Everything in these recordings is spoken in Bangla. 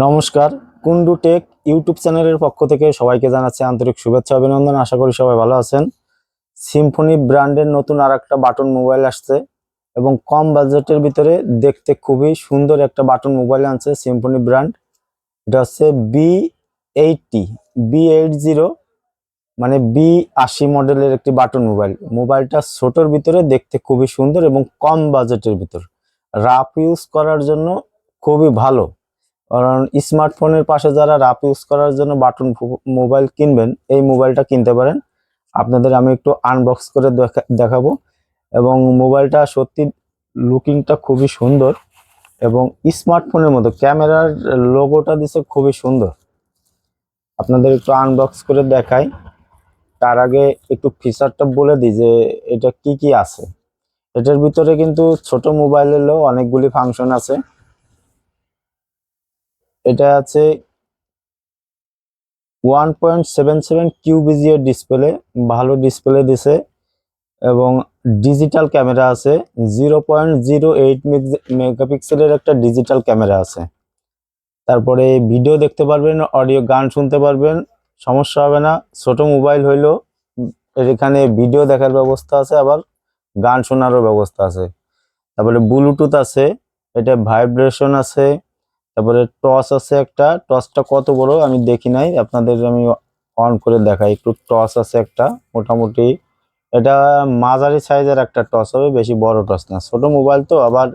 নমস্কার, কুন্ডু টেক ইউটিউব চ্যানেলের পক্ষ থেকে সবাইকে জানাচ্ছি আন্তরিক শুভেচ্ছা অভিনন্দন। আশা করি সবাই ভালো আছেন। সিম্ফনি ব্র্যান্ডের নতুন আরেকটা বাটন মোবাইল আসছে এবং কম বাজেটের ভিতরে দেখতে খুবই সুন্দর একটা বাটন মোবাইল আনছে সিম্ফনি ব্র্যান্ড। এটা হচ্ছে B80 মানে B80 মডেলের একটি বাটন মোবাইল। মোবাইলটা ছোটোর ভিতরে দেখতে খুবই সুন্দর এবং কম বাজেটের ভিতর রাফ ইউজ করার জন্য খুবই ভালো। কারণ স্মার্টফোনের পাশে যারা রাফ ইউজ করার জন্য বাটন মোবাইল কিনবেন, এই মোবাইলটা কিনতে পারেন। আপনাদের আমি একটু আনবক্স করে দেখাবো এবং মোবাইলটা সত্যি লুকিংটা খুবই সুন্দর এবং স্মার্টফোনের মতো ক্যামেরার লোগোটা দিছে খুবই সুন্দর। আপনাদের একটু আনবক্স করে দেখাই। তার আগে একটু ফিচারটা বলে দিই যে এটা কি কি আছে। এটার ভিতরে কিন্তু ছোট মোবাইলেরও অনেকগুলি ফাংশন আছে। এটা আছে 1.77 QVGA ডিসপ্লে, ভালো ডিসপ্লে দিছে এবং ডিজিটাল ক্যামেরা আছে। 0.08 মেগাপিক্সেলের একটা ডিজিটাল ক্যামেরা আছে। তারপরে ভিডিও দেখতে পারবেন, অডিও গান শুনতে পারবেন, সমস্যা হবে না। ছোট মোবাইল হইলেও এখানে ভিডিও দেখার ব্যবস্থা আছে, আবার গান শোনারও ব্যবস্থা আছে। তারপরে ব্লুটুথ আছে, এটা ভাইব্রেশন আছে। তারপরে টস আছে, একটা টসটা কত বড় আমি দেখি নাই, আপনাদের আমি অন করে দেখাই। একটু টস আছে একটা, মোটামুটি এটা মাঝারি সাইজের একটা টস হবে, বেশি বড় টস না। ছোট মোবাইল তো, আবার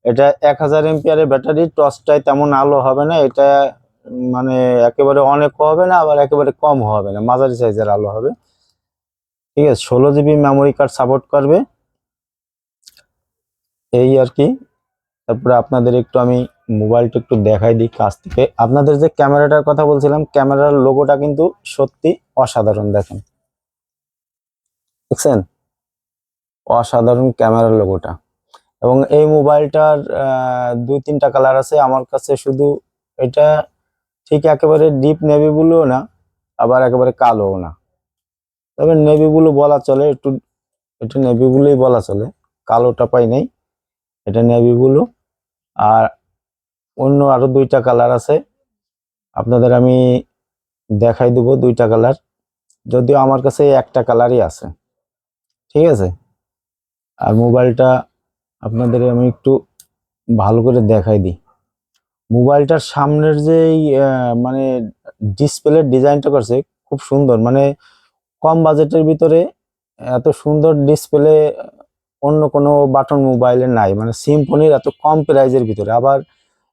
এটা 1000 এমপিয়ারের ব্যাটারি। টসটায় তেমন আলো হবে না, এটা মানে একেবারে অনেকও হবে না, আবার একেবারে কম হবে না, মাঝারি সাইজের আলো হবে। ঠিক আছে, 16 GB মেমোরি কার্ড সাপোর্ট করবে, এই আর কি। তারপরে আপনাদের একটু আমি মোবাইলটা একটু দেখাই দিই কাছ থেকে। আপনাদের যে ক্যামেরাটার কথা বলছিলাম, ক্যামেরার লোগোটা কিন্তু সত্যি অসাধারণ। দেখেন, দেখছেন অসাধারণ ক্যামেরার লোগোটা। এবং এই মোবাইলটার 2-3টা কালার আছে আমার কাছে। শুধু এটা ঠিক একেবারে ডিপ নেভি ব্লুও না, আবার একেবারে কালোও না, তবে নেভি ব্লু বলা চলে। একটু এটা নেভি ব্লুই বলা চলে, কালোটা পাই নাই, এটা নেভি ব্লু। আর অন্য আরো 2টা কালার আছে, আপনাদের আমি দেখাই দেবো 2টা কালার, যদিও আমার কাছে একটা কালারই আছে। ঠিক আছে, আর মোবাইলটা আপনাদের আমি একটু ভালো করে দেখাই দিই। মোবাইলটার সামনের যে মানে ডিসপ্লের ডিজাইনটা করছে খুব সুন্দর। মানে কম বাজেটের ভিতরে এত সুন্দর ডিসপ্লে অন্য কোনো বাটন মোবাইলে নাই, মানে সিম্ফনির এত কম প্রাইজের ভিতরে। আবার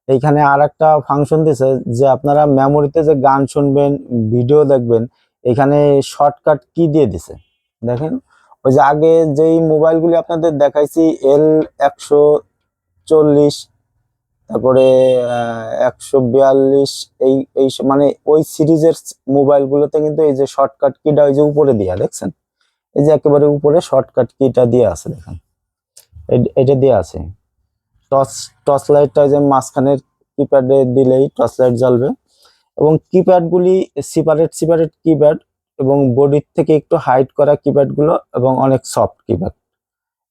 এইখানে আর একটা ফাংশন দিছে যে আপনারা মেমোরিতে যে গান শুনবেন, ভিডিও দেখবেন, এখানে শর্টকাট কি দিয়ে দিছে দেখেন। ওই যে আগে যেই মোবাইলগুলি আপনাদের দেখাইছি, L140, তারপরে 142, এই এই মানে ওই সিরিজের মোবাইলগুলোতে কিন্তু এই যে শর্টকাট কিটা ওই যে উপরে দিয়া দেখছেন, এই যে একেবারে উপরে শর্টকাট কিটা দিয়ে আছে দেখেন, এটা দিয়ে আছে। টর্চ টর্চ লাইটটা যে মাঝখানের কিপ্যাডে দিলেই টর্চ লাইট জ্বলবে। এবং কিপ্যাডগুলি সেপারেট সেপারেট কিপ্যাড এবং বডির থেকে একটু হাইট করা কিপ্যাডগুলো এবং অনেক সফট কিপ্যাড।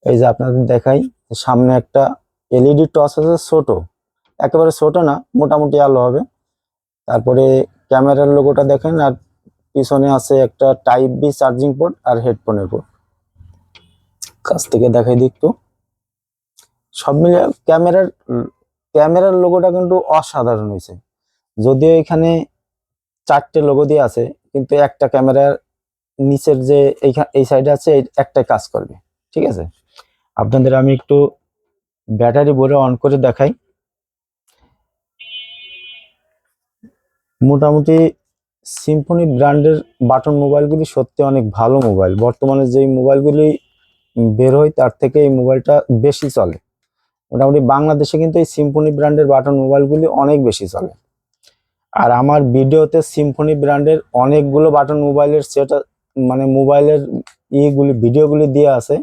এই যে আপনাদের দেখাই, সামনে একটা এলইডি টর্চ আছে, ছোট, একেবারে ছোট না, মোটামুটি আলো হবে। তারপরে ক্যামেরার লোগোটা দেখেন, আর পিছনে আছে একটা টাইপ বি চার্জিং পোর্ট আর হেডফোনের পোর্ট। কাছ থেকে দেখাই দিই একটু। সব মিলিয়ে ক্যামেরার লোগোটা কিন্তু অসাধারণ হয়েছে। যদিও এখানে 4টে লোগো দিয়ে আছে, কিন্তু একটা ক্যামেরার নিচের যে এই সাইডে আছে, একটাই কাজ করবে। ঠিক আছে, আপনাদের আমি একটু ব্যাটারি ভরে অন করে দেখাই। মোটামুটি সিম্ফনি ব্র্যান্ডের বাটন মোবাইলগুলি সত্যি অনেক ভালো মোবাইল। বর্তমানে যেই মোবাইলগুলি বের হয় তার থেকে এই মোবাইলটা বেশি চলে। মোটামুটি বাংলাদেশে কিন্তু এই সিম্ফনি ব্র্যান্ডের বাটন মোবাইলগুলি অনেক বেশি চলে। আর আমার ভিডিওতে সিম্ফনি ব্র্যান্ডের অনেকগুলো বাটন মোবাইলের সেট, মানে মোবাইলের ভিডিওগুলি দিয়ে আছে।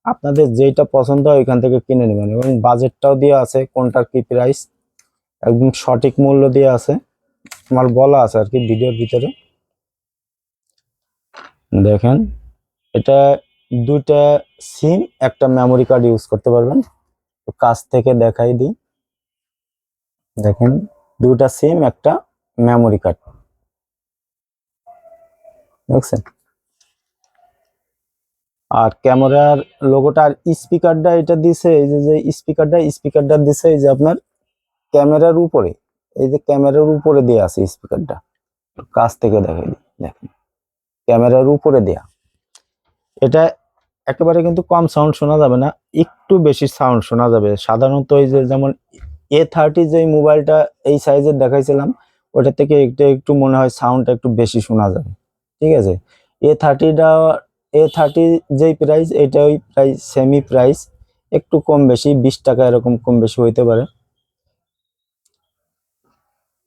আপনাদের যেটা পছন্দ হয় ওইখান থেকে কিনে নেবেন, এবং বাজেটটাও দিয়ে আছে, কোনটার কি প্রাইস একদম সঠিক মূল্য দিয়ে আছে, আমার বলা আছে আর কি ভিডিওর ভিতরে। দেখেন, এটা 2টা সিম, একটা মেমোরি কার্ড ইউজ করতে পারবেন। তো কাছ থেকে দেখাই দিই, দেখেন দুটা সিম, একটা মেমোরি কার্ড, দেখছেন। আর ক্যামেরার লোগোটা আর স্পিকারটা এটা দিছে, এই যে যে স্পিকারটা দিছে এই যে আপনার ক্যামেরার উপরে, এই যে ক্যামেরার উপরে দেয়া আছে স্পিকারটা, কাছ থেকে দেখাই দিই, দেখেন ক্যামেরার উপরে দেয়া। এটা একেবারে কিন্তু কম সাউন্ড শোনা যাবে না, একটু বেশি সাউন্ড শোনা যাবে। সাধারণত এই যে যেমন A30 যে মোবাইলটা এই সাইজের দেখাইছিলাম, ওটা থেকে একটু একটু মনে হয় সাউন্ডটা একটু বেশি শোনা যাবে, ঠিক আছে। A30 যেই প্রাইস, এটা ওই প্রাইস সেমি প্রাইস, একটু কম বেশি 20 টাকা এরকম কম বেশি হইতে পারে।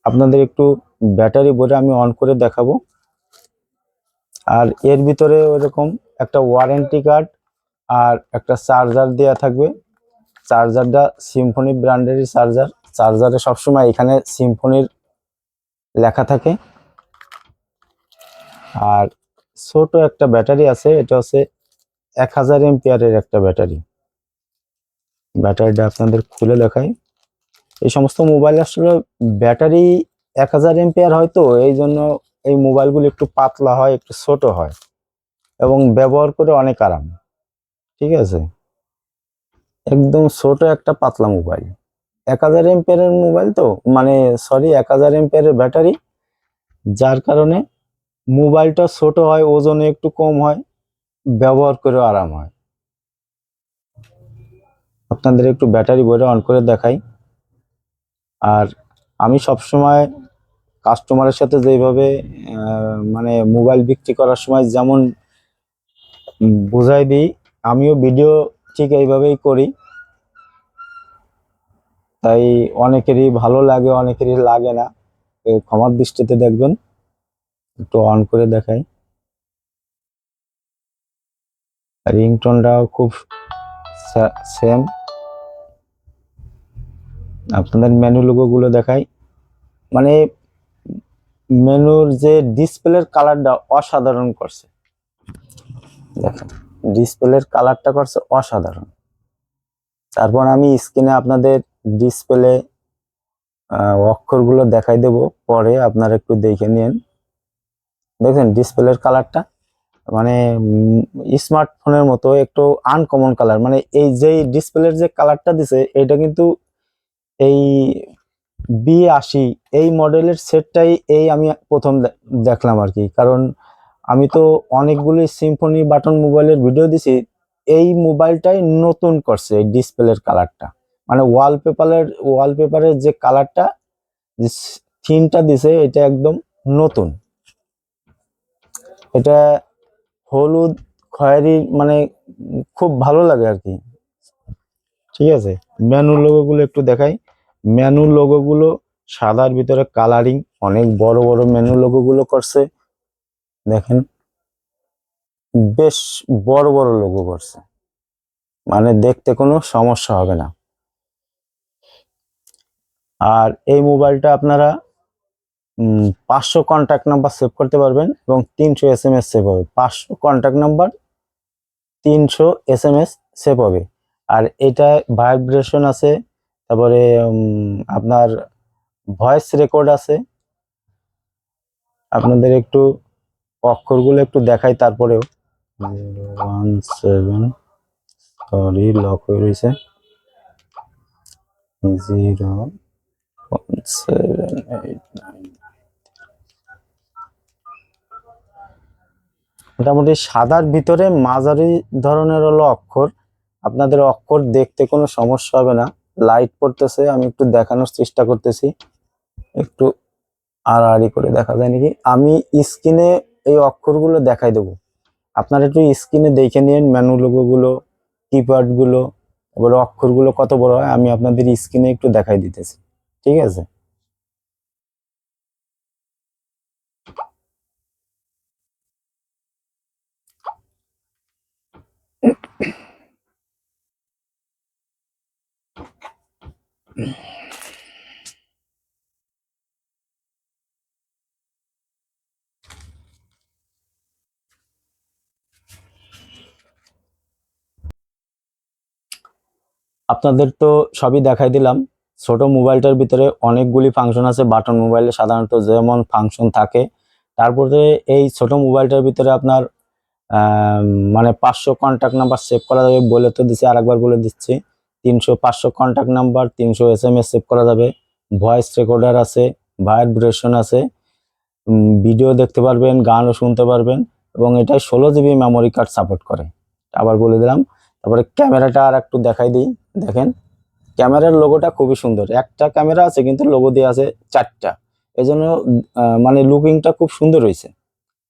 আপনাদের একটু ব্যাটারি ভরে আমি অন করে দেখাবো। আর এর ভিতরে ওরকম একটা ওয়ারেন্টি কার্ড আর একটা চার্জার দেওয়া থাকবে। চার্জারটা সিম্ফনি ব্র্যান্ডেরই চার্জার। চার্জারে সবসময় এখানে সিম্ফনির লেখা থাকে। আর ছোট একটা ব্যাটারি আছে, এটা হচ্ছে 1000 এম্পিয়ারের একটা ব্যাটারি। ব্যাটারিটা আপনাদের খুলে দেখাই। এই সমস্ত মোবাইল আসলে ব্যাটারি 1000 এম্পিয়ার হয়, তো এই জন্য এই মোবাইলগুলো একটু পাতলা হয়, একটু ছোট হয় এবং ব্যবহার করে অনেক আরাম, ঠিক আছে। একদম ছোট একটা পাতলা মোবাইল, 1000 এম্পিয়ারের মোবাইল, তো মানে সরি 1000 এম্পিয়ারের ব্যাটারি, যার কারণে মোবাইলটা ছোট হয়, ওজনে একটু কম হয়, ব্যবহার করে আরাম হয়। আপনাদের একটু ব্যাটারি ভরে অন করে দেখাই। আর আমি সবসময় কাস্টমারের সাথে যেভাবে মানে মোবাইল বিক্রি করার সময় যেমন বুঝাই দিই, আমিও ভিডিও ঠিক এইভাবেই করি। তাই অনেকেরই ভালো লাগে, অনেকেরই লাগে না, ক্ষমার দৃষ্টিতে দেখবেন। একটু অন করে দেখাই। রিংটোনটাও খুব সেম। আপনাদের মেনু লোগোগুলো দেখাই, মানে মেনুর যে ডিসপ্লের কালারটা অসাধারণ করছে, দেখেন ডিসপ্লের কালারটা করছে অসাধারণ। তারপর আমি স্ক্রিনে আপনাদের ডিসপ্লে অক্ষরগুলো দেখাই দেব, পরে আপনারা একটু দেখে নিন। দেখেন ডিসপ্লের কালারটা মানে স্মার্টফোনের মতো একটু আনকমন কালার, মানে এই যে ডিসপ্লের যে কালারটা দিছে এটা কিন্তু এই B80 এই মডেলের সেটটাই এই আমি প্রথম দেখলাম আর কি। কারণ আমি তো অনেকগুলি সিম্ফনি বাটন মোবাইলের ভিডিও দিছি, এই মোবাইলটাই নতুন করছে এই ডিসপ্লের কালারটা, মানে ওয়ালপেপারের যে কালারটা, যে থিমটা দিছে, এটা একদম নতুন। এটা হলুদ খয়েরি, মানে খুব ভালো লাগে আর কি, ঠিক আছে। মেনু লোগোগুলো একটু দেখাই। মেনু লোগোগুলো সাদার ভিতরে কালারিং, অনেক বড় বড় মেনু লোগোগুলো করছে, দেখেন বেশ বড় বড় লোগো করছে, মানে দেখতে কোনো সমস্যা হবে না। আর এই মোবাইলটা আপনারা 500 কন্ট্যাক্ট নাম্বার সেভ করতে পারবেন এবং 300 SMS সেভ হবে। 500 কন্ট্যাক্ট নাম্বার, 300 SMS সেভ হবে। আর এটা ভাইব্রেশন আছে, তারপরে আপনার ভয়েস রেকর্ড আছে। আপনাদের একটু অক্ষরগুলো একটু দেখাই তারপরেও। 017, সরি লক হয়ে রয়েছে, 01789। মোটামুটি সাদার ভিতরে মাঝারি ধরনের হলো অক্ষর। আপনাদের অক্ষর দেখতে কোনো সমস্যা হবে না। লাইট পড়তেছে, আমি একটু দেখানোর চেষ্টা করতেছি, একটু আড়াআড়ি করে দেখা যায় নাকি। আমি স্ক্রিনে এই অক্ষরগুলো দেখাই দেবো, আপনারা একটু স্ক্রিনে দেখে নিন মেনু লোগোগুলো, কিপ্যাড গুলো, এবার অক্ষরগুলো কত বড় হয় আমি আপনাদের স্ক্রিনে একটু দেখাই দিতেছি, ঠিক আছে। আপনাদের তো সবই দেখাই দিলাম। ছোট মোবাইলটার ভিতরে অনেকগুলি ফাংশন আছে, বাটন মোবাইলে সাধারণত যেমন ফাংশন থাকে। তারপরে এই ছোট মোবাইলটার ভিতরে আপনার মানে 500 কন্ট্যাক্ট নাম্বার সেভ করা যাবে, বলে তো দিচ্ছি, আরেকবার বলে দিচ্ছি। 500 কন্ট্যাক্ট নাম্বার, 300 SMS সেভ করা যাবে, ভয়েস রেকর্ডার আছে, ভাইব্রেশন আছে, ভিডিও দেখতে পারবেন, গানও শুনতে পারবেন, এবং এটা 16 GB মেমোরি কার্ড সাপোর্ট করে। আবার বলে দিলাম। তারপরে ক্যামেরাটা আর একটু দেখাই দিই। দেখেন ক্যামেরার লোগোটা খুবই সুন্দর, একটা ক্যামেরা আছে কিন্তু লোগো দিয়ে আছে 4টা, এই জন্য মানে লুকিংটা খুব সুন্দর হয়েছে।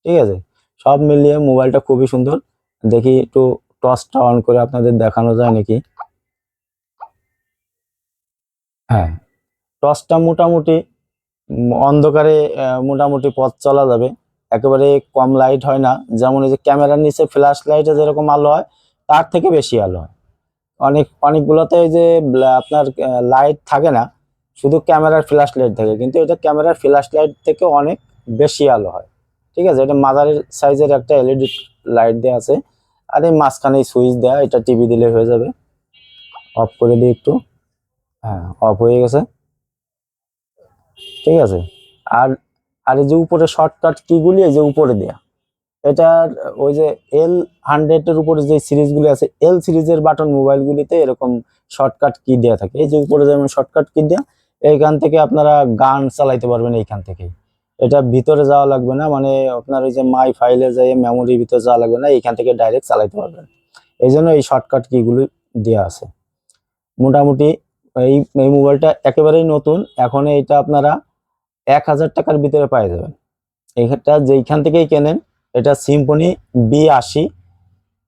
ঠিক আছে, সব মিলিয়ে মোবাইলটা খুবই সুন্দর। দেখি একটু টর্চটা অন করে আপনাদের দেখানো যায় নাকি। হ্যাঁ, টর্চটা মোটামুটি অন্ধকারে মোটামুটি পথ চলা যাবে, একেবারে কম লাইট হয় না, যেমন এই যে ক্যামেরার নিচে ফ্ল্যাশ লাইটে যেরকম আলো হয় তার থেকে বেশি আলো হয়। অনেকগুলোতে এই যে আপনার লাইট থাকে না, শুধু ক্যামেরার ফ্ল্যাশ লাইট থাকে, কিন্তু এটা ক্যামেরার ফ্ল্যাশ লাইট থেকে অনেক বেশি আলো হয়। ঠিক আছে, এটা মাঝারি সাইজের একটা এলইডি লাইট দেওয়া আছে, আর এই মাঝখানে সুইচ দেওয়া, এটা টিভি দিলে হয়ে যাবে। অফ করে দিই একটু। হ্যাঁ, অফ হয়ে গেছে। ঠিক আছে, আর আর এই যে উপরে শর্টকাট কিগুলি এই যে উপরে দেয়া, এটার ওই যে L100 এর উপরে যে সিরিজগুলি আছে, এল সিরিজের বাটন মোবাইলগুলিতে এরকম শর্টকাট কি দেওয়া থাকে, এই যে উপরে যেমন শর্টকাট কি দেওয়া, এইখান থেকে আপনারা গান চালাইতে পারবেন এইখান থেকে। এটা ভিতরে যাওয়া লাগবে না, মানে আপনার ওই যে মাই ফাইলে যাই মেমোরির ভিতরে যাওয়া লাগবে না, এইখান থেকে ডাইরেক্ট চালাইতে পারবেন। এই জন্য এই শর্টকাট কিগুলি দেওয়া আছে। মোটামুটি এই এই মোবাইলটা একেবারেই নতুন, এখন এইটা আপনারা 1000 টাকার ভিতরে পেয়ে যাবেন। এইটা যেইখান থেকেই কেনেন, এটা সিম্ফনি B80,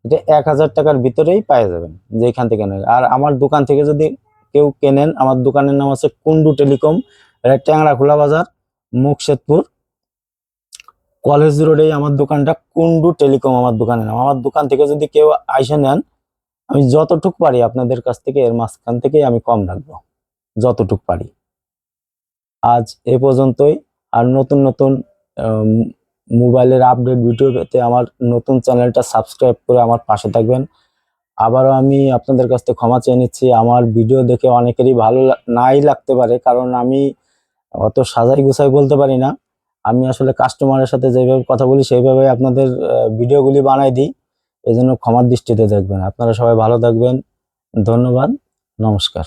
এটা 1000 টাকার ভিতরেই পেয়ে যাবেন যেখান থেকে নেন। আর আমার দোকান থেকে যদি কেউ কেনেন, আমার দোকানের নাম আছে কুন্ডু টেলিকম, এটা ট্যাংরাখোলা বাজার, মুকশেদপুর, কলেজ রোডেই আমার দোকানটা, কুন্ডু টেলিকম আমার দোকানের নাম। আমার দোকান থেকে যদি কেউ আইসা নেন, আমি যতটুক পারি আপনাদের কাছ থেকে এর মাঝখান থেকেই আমি কম রাখবো, যতটুক পারি। আজ এ পর্যন্তই। আর নতুন নতুন মোবাইলের আপডেট ভিডিও পেতে আমার নতুন চ্যানেলটা সাবস্ক্রাইব করে আমার পাশে থাকবেন। আবারও আমি আপনাদের কাছ থেকে ক্ষমা চেয়ে নিচ্ছি, আমার ভিডিও দেখে অনেকেরই ভালো নাই লাগতে পারে, কারণ আমি অত সাজাই গুছাই বলতে পারি না। আমি আসলে কাস্টমারের সাথে যেভাবে কথা বলি সেইভাবে আপনাদের ভিডিওগুলি বানাই দিই, এই জন্য ক্ষমার দৃষ্টিতে দেখবেন। আপনারা সবাই ভালো থাকবেন, ধন্যবাদ, নমস্কার।